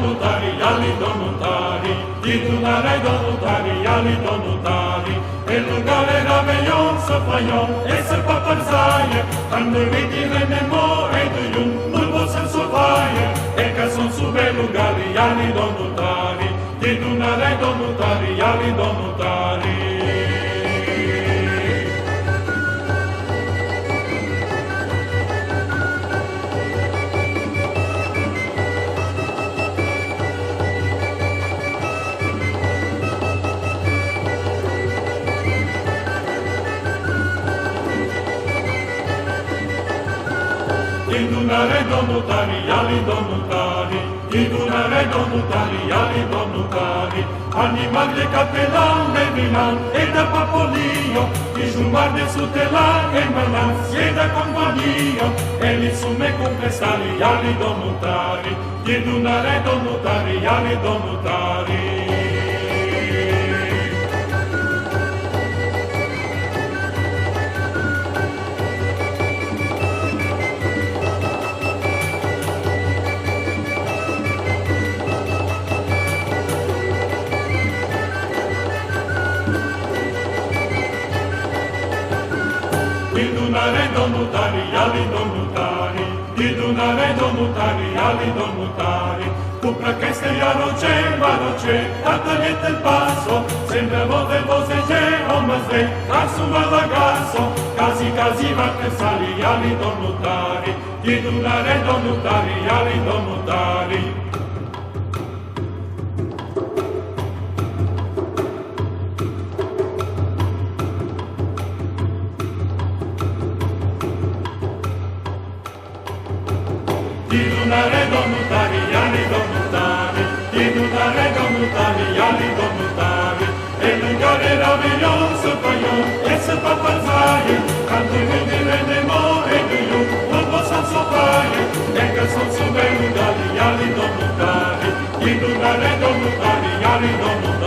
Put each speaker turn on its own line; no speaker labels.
donutari, ali donutari, di donare donutari, ali donutari. E lugare raveillon, se fayon, e se paparzaie, quando vedi renemo e de yun, mulvo sen sovaie, e ca son sube lugari, ali donutari, di donare donutari, ali donutari. Di donare donutari, ali donutari, di donare donutari, ali donutari, animali capelan, de milan, e da papolio, di jumar de sutelan, e malan, e da convanio, e li sume confessali, ali donutari, di donare donutari, ali donutari. Di donare donutari, ali donutari, di donare donutari, ali donutari. Cupra che stai a roce, tagliete il passo, sempre vode voce, o mazze, carsuma ragazzo, casi va per sali, ali donutari, di donare donutari, ali donutari. Di donare donutari, ali donutari, di donare donutari, ali donutari, e lungare raveillon, se fayon, e se paparzaie, quando vedi renemo e de yu, non possan sopraie, e che son sube lungari, ali donutari, di donare donutari, ali donutari.